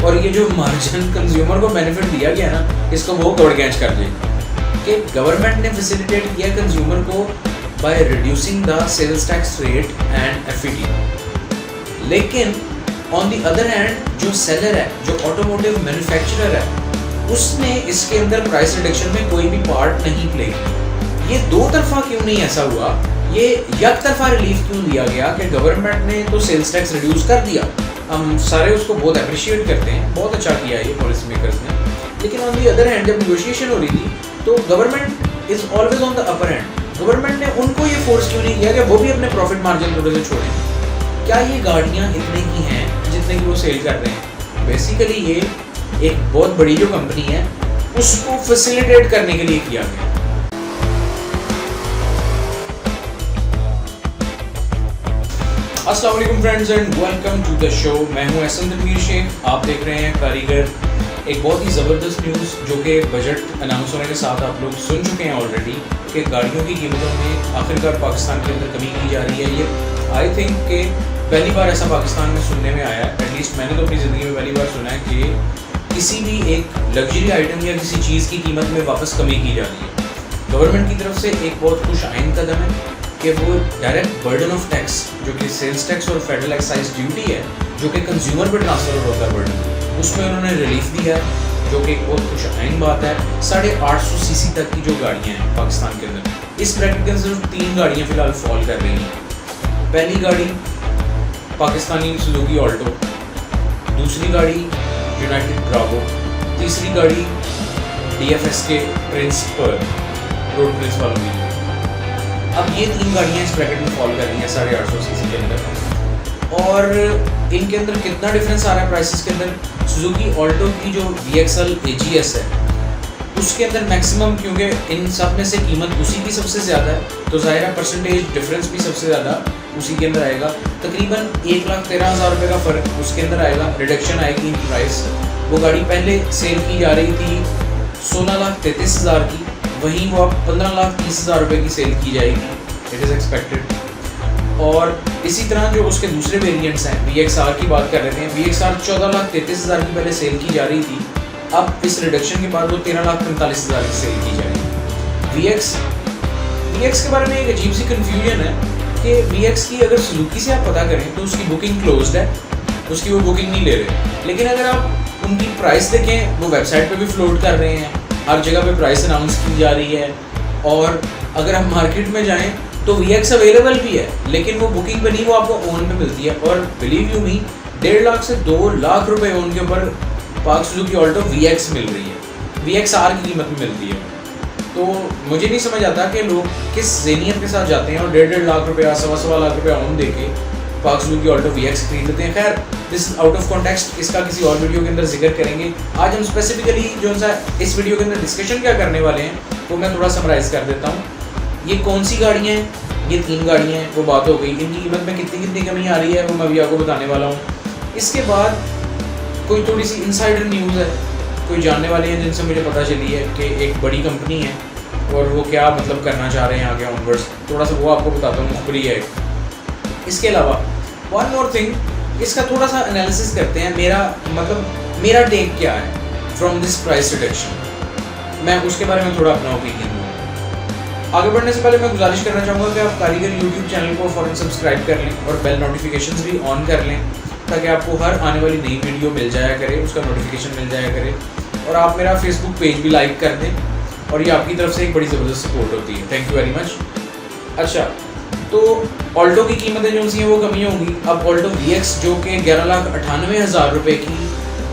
और ये जो मार्जिन कंज्यूमर को बेनिफिट दिया गया ना, इसको वो गड़ कैच कर देगा कि गवर्नमेंट ने फैसिलिटेट किया कंज्यूमर को by reducing the sales tax rate and FED. लेकिन ऑन द अदर हैंड जो सेलर है, जो ऑटोमोटिव मैन्युफैक्चरर है, उसने इसके अंदर प्राइस रिडक्शन में कोई भी पार्ट नहीं प्ले किया। ये दो तरफा क्यों नहीं ऐसा हुआ? ये एक तरफा रिलीफ क्यों दिया गया कि गवर्नमेंट ने तो सेल्स टैक्स रिड्यूस कर दिया, हम सारे उसको बहुत अप्रिशिएट करते हैं, बहुत अच्छा किया ये पॉलिसी मेकर्स ने। लेकिन ऑन दी अदर हैंड जब नेगोशिएशन हो रही थी तो government is always on the upper hand. Government ने उनको ये फोर्स क्यों नहीं किया कि वो भी अपने प्रॉफिट मार्जिन थोड़े से छोड़ें? क्या ये गाड़ियाँ इतने की हैं जितने की वो सेल कर रहे हैं? बेसिकली ये एक बहुत बड़ी जो कंपनी है उसको फैसिलिटेट करने के लिए किया गया। अस्सलाम वालेकुम friends and welcome to the show. मैं हूं एहसन तनवीर शेख, आप देख रहे हैं कारीगर। एक बहुत ही ज़बरदस्त न्यूज़ जो कि बजट अनाउंस होने के साथ आप लोग सुन चुके हैं ऑलरेडी कि गाड़ियों की कीमतों में आखिरकार पाकिस्तान के अंदर कमी की जा रही है। ये आई थिंक कि पहली बार ऐसा पाकिस्तान में सुनने में आया है, एटलीस्ट मैंने तो अपनी ज़िंदगी में पहली बार सुना है कि किसी भी एक लग्जरी आइटम या किसी चीज़ की कीमत में वापस कमी की जा रही है। गवर्नमेंट की तरफ से एक बहुत खुश आइन कदम है कि वो डायरेक्ट बर्डन ऑफ टैक्स जो कि सेल्स टैक्स और फेडरल एक्साइज ड्यूटी है जो कि कंज्यूमर पर ट्रांसफर होता है बर्डन, उसमें उन्होंने रिलीफ दिया है जो कि एक बहुत खुश आइन बात है। 850 सीसी तक की जो गाड़ियाँ हैं पाकिस्तान के अंदर, इस ब्रैकेट के अंदर सिर्फ 3 गाड़ियाँ फिलहाल फॉल कर रही हैं। पहली गाड़ी पाकिस्तानी सुजुकी ऑल्टो, दूसरी गाड़ी यूनाइटेड ब्रावो, तीसरी गाड़ी DFS के प्रिंस पर रोड प्रिंस वालों की। अब ये 3 गाड़ियाँ इस ब्रैकेट में फॉल कर रही हैं 850 सीसी के अंदर। और इनके अंदर कितना डिफरेंस आ रहा है प्राइसेस के अंदर? सुजुकी ऑल्टो की जो VXL AGS है उसके अंदर मैक्सिमम, क्योंकि इन सब में से कीमत उसी की सबसे ज़्यादा है तो ज़ाहिर है परसेंटेज डिफरेंस भी सबसे ज़्यादा उसी के अंदर आएगा। तकरीबन 1,13,000 रुपये का फ़र्क उसके अंदर आएगा, रिडक्शन आएगी इन प्राइस। वो गाड़ी पहले सेल की जा रही थी 16,33,000 की, वहीं वो अब 15,30,000 रुपये की सेल की जाएगी, इट इज़ एक्सपेक्टेड। और इसी तरह जो उसके दूसरे वेरिएंट्स हैं, VXR की बात कर रहे थे, VXR 14,33,000 की पहले सेल की जा रही थी, अब इस रिडक्शन के बाद वो 13,45,000 की सेल की जाएगी। VX के बारे में एक अजीब सी कन्फ्यूजन है कि VX की अगर सुजुकी से आप पता करें तो उसकी बुकिंग क्लोज्ड है, उसकी वो बुकिंग नहीं ले रहे। लेकिन अगर आप उनकी प्राइस देखें, वो वेबसाइट पे भी फ्लोट कर रहे हैं, हर जगह पे प्राइस अनाउंस की जा रही है। और अगर आप मार्केट में जाएं तो VX अवेलेबल भी है, लेकिन वो बुकिंग पे नहीं, वो आपको ओन पे मिलती है। और बिलीव यू मी, 1.5 लाख से 2 लाख रुपए ओन के ऊपर पाक सुजुकी ऑल्टो VX मिल रही है, VXR की कीमत में मिलती है। तो मुझे नहीं समझ आता कि लोग किस ज़हनियत के साथ जाते हैं और 1.5 लाख रुपया, 1.25 लाख रुपया ओन दे के पाक सुजुकी ऑल्टो VX खरीद लेते हैं। खैर, this is out of context, इसका किसी और वीडियो के अंदर जिक्र करेंगे। आज हम स्पेसिफिकली जो सा इस वीडियो के अंदर डिस्कशन क्या करने वाले हैं वो मैं थोड़ा समराइज़ कर देता हूँ। ये कौन सी गाड़ियाँ हैं? ये 3 गाड़ियाँ हैं, वो बात हो गई। इनकी कीमत में कितनी कमी आ रही है वो मैं अभी आपको बताने वाला हूँ। इसके बाद कोई थोड़ी सी इनसाइडर न्यूज़ है, कोई जानने वाले हैं जिनसे मुझे पता चली है कि एक बड़ी कंपनी है और वो क्या मतलब करना चाह रहे हैं आगे ऑनवर्ड्स, थोड़ा सा वो आपको बताता हूँ, मुखबरी है। इसके अलावा वन मोर थिंग, इसका थोड़ा सा एनालिसिस करते हैं, मेरा टेक क्या है फ्रॉम दिस प्राइस रिडक्शन, मैं उसके बारे में थोड़ा अपना ओपिनियन दूँ। आगे बढ़ने से पहले मैं गुजारिश करना चाहूँगा कि आप कारीगर YouTube चैनल को फ़ौरन सब्सक्राइब कर लें और बेल नोटिफिकेशंस भी ऑन कर लें ताकि आपको हर आने वाली नई वीडियो मिल जाया करे, उसका नोटिफिकेशन मिल जाया करे। और आप मेरा फेसबुक पेज भी लाइक कर दें और ये आपकी तरफ से एक बड़ी ज़बरदस्त सपोर्ट होती है, थैंक यू वेरी मच। अच्छा, तो ऑल्टो की कीमतें जो सी हैं वो कमी होंगी। अब ऑल्टो VX जो कि 11,98,000 रुपये की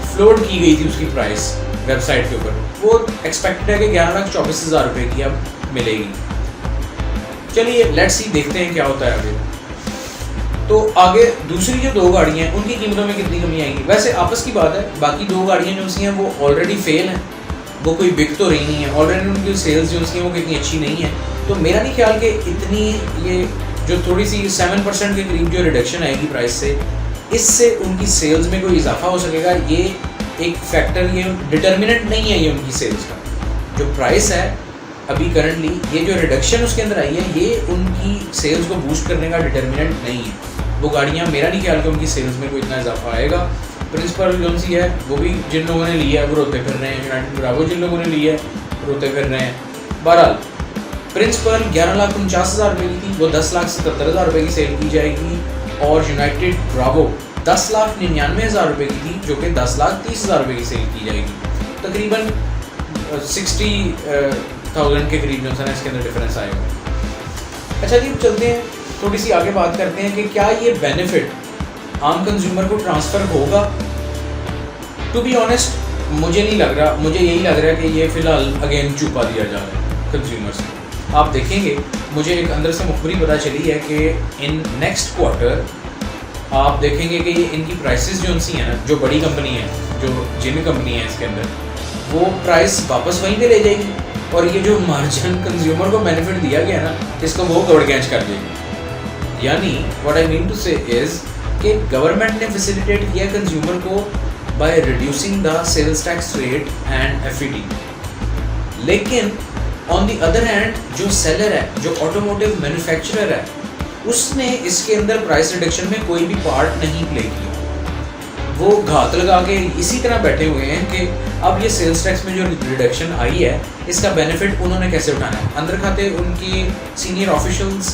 फ्लोट की गई थी उसकी प्राइस वेबसाइट के ऊपर, वो एक्सपेक्टेड है कि 11,24,000 रुपये की अब मिलेगी। चलिए लेट्स सी, देखते हैं क्या होता है आगे। तो आगे दूसरी जो 2 गाड़ियाँ हैं उनकी कीमतों में कितनी कमी आएगी? वैसे आपस की बात है, बाकी 2 गाड़ियाँ जो सी हैं वो ऑलरेडी फेल हैं, वो कोई बिक तो रही नहीं है, ऑलरेडी उनकी सेल्स जो सी हैं वो कितनी अच्छी नहीं है। तो मेरा नहीं ख्याल कि इतनी ये जो थोड़ी सी 7% के करीब जो रिडक्शन आएगी प्राइस से, इससे उनकी सेल्स में कोई इजाफा हो सकेगा। ये एक फैक्टर, ये डिटर्मिनेंट नहीं है ये उनकी सेल्स का। जो प्राइस है अभी करंटली, ये जो रिडक्शन उसके अंदर आई है, ये उनकी सेल्स को बूस्ट करने का डिटर्मिनेंट नहीं है। वो गाड़ियाँ, मेरा नहीं ख्याल कि उनकी सेल्स में कोई इतना इजाफा आएगा। प्रिंसिपल जो सी है वो भी जिन लोगों ने लिया है वो रोते फिर रहे हैं, यूनाइटेड ब्रावो जिन लोगों ने लिया है रोते फिर रहे हैं। बहरहाल प्रिंसिपल 11,49,000 रुपये की थी, वो 10,77,000 रुपये की सेल की जाएगी, और यूनाइटेड ब्रावो 10,99,000 रुपये की थी जो कि 10,30,000 रुपये की सेल की जाएगी। तकरीबन 60,000 के करीब जो है इसके अंदर डिफरेंस आएगा। अच्छा जी, चलते हैं थोड़ी सी आगे बात करते हैं कि क्या ये बेनिफिट आम कंज्यूमर को ट्रांसफ़र होगा। टू बी ऑनेस्ट मुझे नहीं लग रहा, मुझे यही लग रहा है कि ये फ़िलहाल अगेन छुपा दिया जा रहा है कंज्यूमर से। आप देखेंगे, मुझे एक अंदर से मुखबरी पता चली है कि इन नेक्स्ट क्वार्टर आप देखेंगे कि ये इनकी प्राइसेस जो सी हैं ना, जो बड़ी कंपनी है, जो जिन कंपनी है इसके अंदर, वो प्राइस वापस वहीं पे ले जाएगी, और ये जो मार्जिन कंज्यूमर को बेनिफिट दिया गया ना, इसको वो गड़ कैच कर देगी। यानी what I mean to say is कि गवर्नमेंट ने फैसिलिटेट किया कंज्यूमर को by reducing the sales tax rate and FED, लेकिन ऑन द अदर हैंड जो सेलर है, जो ऑटोमोटिव मैन्युफैक्चरर है, उसने इसके अंदर प्राइस रिडक्शन में कोई भी पार्ट नहीं प्ले किया। वो घात लगा के इसी तरह बैठे हुए हैं कि अब ये सेल्स टैक्स में जो रिडक्शन आई है इसका बेनिफिट उन्होंने कैसे उठाना है। अंदर खाते उनकी सीनियर ऑफिशियल्स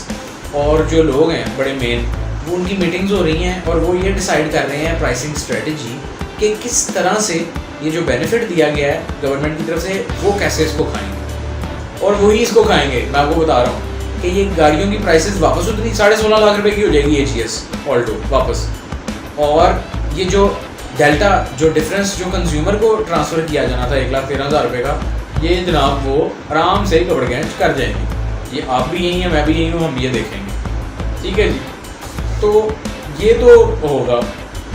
और जो लोग हैं बड़े मेन, वो उनकी मीटिंग्स हो रही हैं और वो ये डिसाइड कर रहे हैं प्राइसिंग स्ट्रेटजी कि किस तरह से ये जो बेनिफिट दिया गया है गवर्नमेंट की तरफ से वो कैसे इसको खाएंगे, और वही इसको खाएंगे। मैं आपको बता रहा हूँ कि ये गाड़ियों की प्राइसेस वापस उतनी 16.5 लाख रुपए की हो जाएगी एचईएस ऑल्टो वापस, और ये जो डेल्टा जो डिफरेंस जो कंज्यूमर को ट्रांसफ़र किया जाना था 1,13,000 रुपये का, ये जनाब वो आराम से कपड़ गैंच कर जाएंगे। ये आप भी यही हैं, मैं भी यही हूँ, हम ये देखेंगे। ठीक है जी, तो ये तो होगा,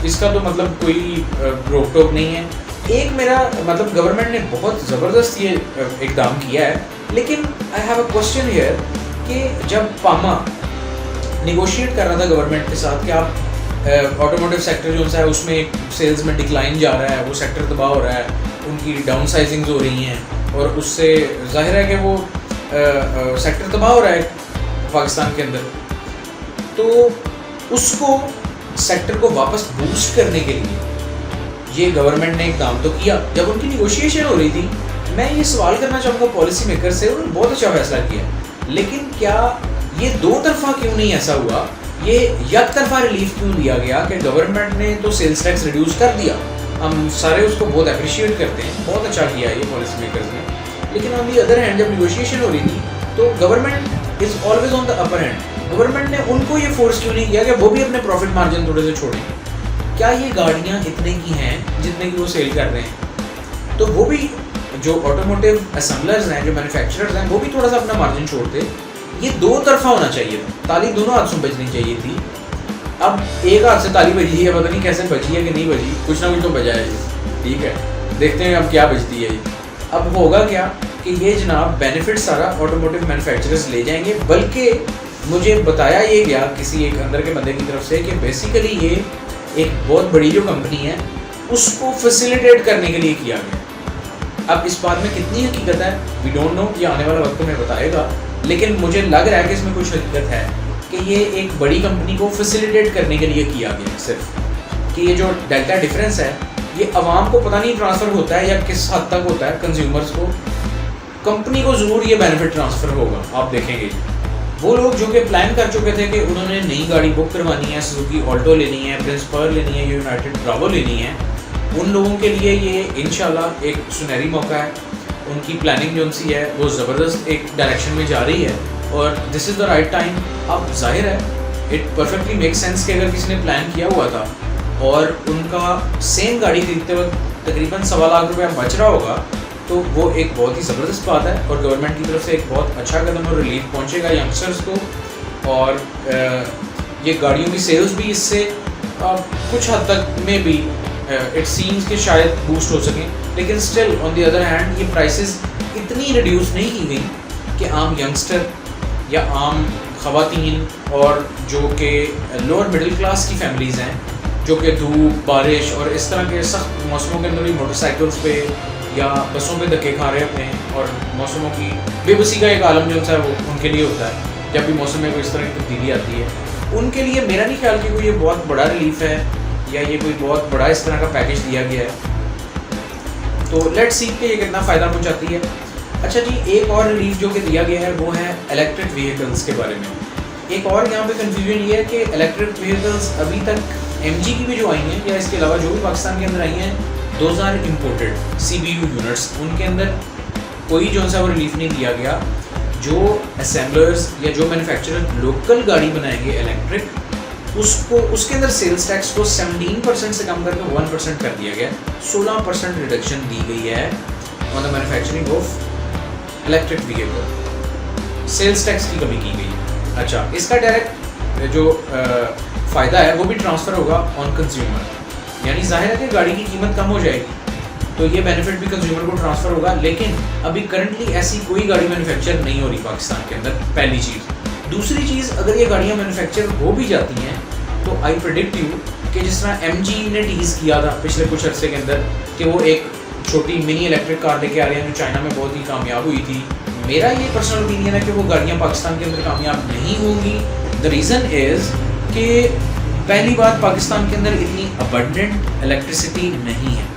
इसका तो मतलब कोई रोक टोक नहीं है। एक मेरा मतलब गवर्नमेंट ने बहुत ज़बरदस्त ये इकदाम किया है, लेकिन I have a question here कि जब पामा निगोशिएट कर रहा था गवर्नमेंट के साथ कि आप ऑटोमोटिव सेक्टर जो है उसमें सेल्स में डिक्लाइन जा रहा है, वो सेक्टर तबाह हो रहा है, उनकी डाउन साइजिंग्स हो रही हैं, और उससे जाहिर है कि वो सेक्टर तबाह हो रहा है पाकिस्तान के अंदर, तो उसको सेक्टर को वापस बूस्ट करने के लिए ये गवर्नमेंट ने एक काम तो किया। जब उनकी निगोशिएशन हो रही थी, मैं ये सवाल करना चाहूँगा पॉलिसी मेकर से, उन्होंने बहुत अच्छा फैसला किया, लेकिन क्या ये दो तरफा क्यों नहीं ऐसा हुआ, ये एक तरफा रिलीफ क्यों दिया गया कि गवर्नमेंट ने तो सेल्स टैक्स रिड्यूस कर दिया, हम सारे उसको बहुत अप्रिशिएट करते हैं, बहुत अच्छा किया है ये पॉलिसी मेकर्स ने, लेकिन ऑन दी अदर हैंड जब निगोशिएशन हो रही थी तो government is always on the upper hand. Government ने उनको ये फोर्स क्यों नहीं किया कि वो भी अपने प्रॉफिट मार्जिन थोड़े से छोड़ें। क्या ये गाड़ियाँ इतने की हैं जितने की वो सेल कर रहे हैं, तो वो भी जो ऑटोमोटिव असेंबलर्स हैं, जो मैन्युफैक्चरर्स हैं, वो भी थोड़ा सा अपना मार्जिन छोड़ते। ये दो तरफा होना चाहिए था, ताली दोनों हाथ से बजनी चाहिए थी। अब एक हाथ से ताली बजी है, पता नहीं कैसे बजी है कि नहीं बजी, कुछ ना कुछ तो बजा है। ठीक है, देखते हैं अब क्या बजती है ये। अब होगा क्या कि ये जनाब बेनिफिट सारा ऑटोमोटिव मैन्युफैक्चरर्स ले जाएंगे, बल्कि मुझे बताया ये गया किसी एक अंदर के बंदे की तरफ से कि बेसिकली ये एक बहुत बड़ी जो कंपनी है उसको फैसिलिटेट करने के लिए किया गया। अब इस बात में कितनी हकीकत है वी डोंट नो, ये आने वाला वक्त में बताएगा, लेकिन मुझे लग रहा है कि इसमें कुछ हकीकत है कि ये एक बड़ी कंपनी को फैसिलिटेट करने के लिए किया गया सिर्फ, कि ये जो डेल्टा डिफरेंस है ये आवाम को पता नहीं ट्रांसफ़र होता है या किस हद तक होता है, कंज्यूमर्स को, कंपनी को ज़रूर ये बेनिफिट ट्रांसफ़र होगा। आप देखेंगे वो लोग जो कि प्लान कर चुके थे कि उन्होंने नई गाड़ी बुक करवानी है, सुजुकी ऑल्टो लेनी है, प्रिंसिपल लेनी है, यूनाइटेड ब्रावो लेनी है, उन लोगों के लिए ये इंशाल्लाह एक सुनहरी मौका है। उनकी प्लानिंग जो सी है वो ज़बरदस्त एक डायरेक्शन में जा रही है, और this is the right time. अब जाहिर है इट परफेक्टली मेक सेंस कि अगर किसी ने प्लान किया हुआ था और उनका सेम गाड़ी खरीदते वक्त तकरीबन 1.25 लाख रुपया बच रहा होगा, तो वो एक बहुत ही ज़बरदस्त बात है, और गवर्नमेंट की तरफ से एक बहुत अच्छा कदम और रिलीफ पहुंचेगा यंगस्टर्स को, और ये गाड़ियों की सेल्स भी इससे कुछ हद तक में भी इट सीम्स कि शायद बूस्ट हो सकें, लेकिन still on the other hand ये प्राइसेस इतनी रिड्यूस नहीं की गई कि आम यंगस्टर या आम ख़वातीन और जो कि लोअर मिडिल क्लास की फैमिलीज़ हैं, जो कि धूप बारिश और इस तरह के सख्त मौसमों के अंदर भी मोटरसाइकिल्स पे या बसों पे धक्के खा रहे होते हैं, और मौसमों की बेबसी का एक आलम जो है वो उनके लिए होता है जब भी मौसम में कोई इस तरह की तब्दीली आती है। उनके लिए मेरा नहीं ख्याल कि कोई ये बहुत बड़ा रिलीफ है या ये कोई बहुत बड़ा इस तरह का पैकेज दिया गया है। तो लेट्स सी कि ये कितना फ़ायदा पहुंचाती है। अच्छा जी, एक और रिलीफ जो कि दिया गया है वो है इलेक्ट्रिक व्हीकल्स के बारे में। एक और यहाँ पे कंफ्यूजन ये है कि इलेक्ट्रिक व्हीकल्स अभी तक MG की भी जो आई हैं या इसके अलावा जो भी पाकिस्तान के अंदर आई हैं, those are imported CBU units, उनके अंदर कोई जो सा वो रिलीफ नहीं दिया गया। जो असेंबलर्स या जो मैन्युफैक्चरर लोकल गाड़ी बनाएंगे इलेक्ट्रिक, उसको उसके अंदर सेल्स टैक्स को 17% से कम करके 1% कर दिया गया। 16% रिडक्शन दी गई है on the manufacturing of electric vehicle. Sales tax की कमी की गई है। अच्छा, इसका डायरेक्ट जो फ़ायदा है वो भी ट्रांसफ़र होगा ऑन कंज्यूमर, यानी जाहिर है कि गाड़ी की कीमत कम हो जाएगी तो ये बेनिफिट भी कंज्यूमर को ट्रांसफ़र होगा। लेकिन अभी करंटली ऐसी कोई गाड़ी मैन्युफैक्चर नहीं हो रही पाकिस्तान के अंदर, पहली चीज़। दूसरी चीज़, अगर ये गाड़ियाँ मैन्युफैक्चर हो भी जाती हैं तो आई प्रेडिक्ट यू कि जिस तरह MG ने टीज़ किया था पिछले कुछ अर्से के अंदर कि वो एक छोटी मिनी इलेक्ट्रिक कार लेके आ रहे हैं जो चाइना में बहुत ही कामयाब हुई थी, मेरा ये पर्सनल ओपिनियन है कि वो गाड़ियाँ पाकिस्तान के अंदर कामयाब नहीं होंगी। द रीज़न इज़ कि पहली बात, पाकिस्तान के अंदर इतनी अबंडेंट इलेक्ट्रिसिटी नहीं है,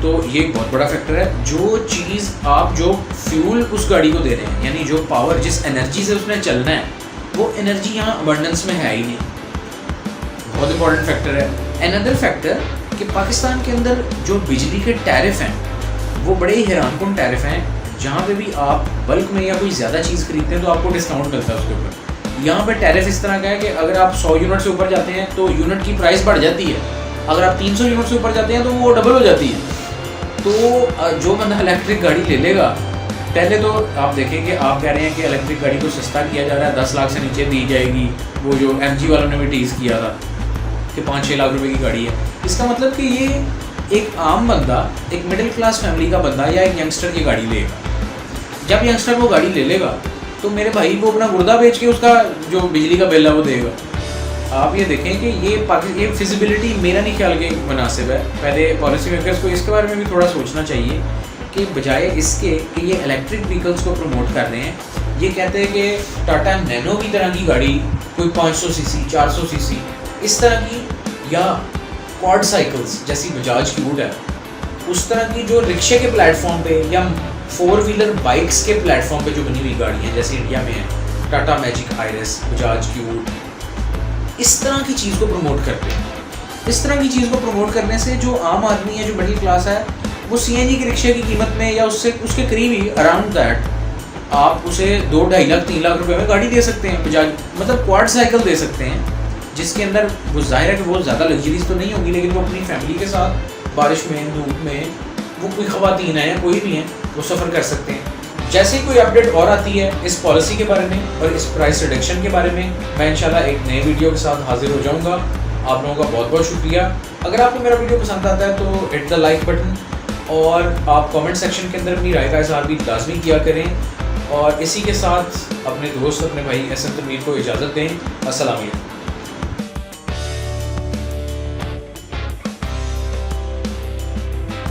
तो ये एक बहुत बड़ा फैक्टर है। जो चीज़ आप जो फ्यूल उस गाड़ी को दे रहे हैं, यानी जो पावर, जिस एनर्जी से उसने चलना है, वो एनर्जी यहाँ अबंडेंस में है ही नहीं। बहुत इंपॉर्टेंट फैक्टर है। अनदर फैक्टर कि पाकिस्तान के अंदर जो बिजली के टैरिफ हैं वो बड़े ही हैरानकुन टैरिफ हैं। जहाँ पे भी आप बल्क में या कोई ज़्यादा चीज़ खरीदते हैं तो आपको डिस्काउंट मिलता है उसके ऊपर। यहाँ पे टैरिफ इस तरह का है कि अगर आप 100 यूनिट से ऊपर जाते हैं तो यूनिट की प्राइस बढ़ जाती है, अगर आप 300 यूनिट से ऊपर जाते हैं तो वो डबल हो जाती है। तो जो बंदा इलेक्ट्रिक गाड़ी ले लेगा, पहले तो आप देखें कि आप कह रहे हैं कि इलेक्ट्रिक गाड़ी को सस्ता किया जा रहा है, 10 लाख से नीचे दी जाएगी। वो जो MG वालों ने भी टीज़ किया था कि 5-6 लाख रुपए की गाड़ी है। इसका मतलब कि ये एक आम बंदा, एक मिडिल क्लास फैमिली का बंदा या एक यंगस्टर की गाड़ी लेगा। जब यंगस्टर वो गाड़ी ले लेगा तो मेरे भाई वो अपना गुर्दा बेच के उसका जो बिजली का बिल है वो देगा। आप ये देखें कि ये फिजिबिलिटी मेरा नहीं ख्याल के मुनासिब है। पहले पॉलिसी मेकर्स को इसके बारे में भी थोड़ा सोचना चाहिए कि बजाय इसके कि ये इलेक्ट्रिक व्हीकल्स को प्रमोट कर रहे हैं, ये कहते हैं कि टाटा नैनो की तरह की गाड़ी, कोई 500 सीसी 400 सीसी इस तरह की, या क्वाड साइकिल्स जैसी बजाज क्यूट है, उस तरह की जो रिक्शे के प्लेटफॉर्म पे या 4 व्हीलर बाइक्स के प्लेटफॉर्म पे जो बनी हुई गाड़ी हैं, जैसे इंडिया में है Tata magic iris, Bajaj cute, इस तरह की चीज़ को प्रमोट करते हैं। इस तरह की चीज़ को प्रमोट करने से जो आम आदमी है, जो मिडिल क्लास है, वो CNG के रिक्शे की कीमत में या उससे उसके करीब ही अराउंड दैट आप उसे 2-2.5 लाख 3 लाख रुपए में गाड़ी दे सकते हैं, बजाज मतलब क्वाड साइकिल दे सकते हैं, जिसके अंदर वो जाहिर है कि वो ज़्यादा लग्जरीज तो नहीं होगी, लेकिन वो अपनी फैमिली के साथ बारिश में, धूप में, वो कोई ख़वातीन है या कोई भी है, वो सफ़र कर सकते हैं। जैसे ही कोई अपडेट और आती है इस पॉलिसी के बारे में और इस प्राइस रिडक्शन के बारे में, मैं इंशाल्लाह एक नए वीडियो के साथ हाजिर हो जाऊंगा। आप लोगों का बहुत बहुत शुक्रिया। अगर आपको मेरा वीडियो पसंद आता है तो हिट द लाइक बटन, और आप कमेंट सेक्शन के अंदर अपनी राय का इज़हार भी लाजमी किया करें। और इसी के साथ अपने दोस्त, अपने भाई एहसन तनवीर को इजाज़त दें। अस्सलाम वालेकुम।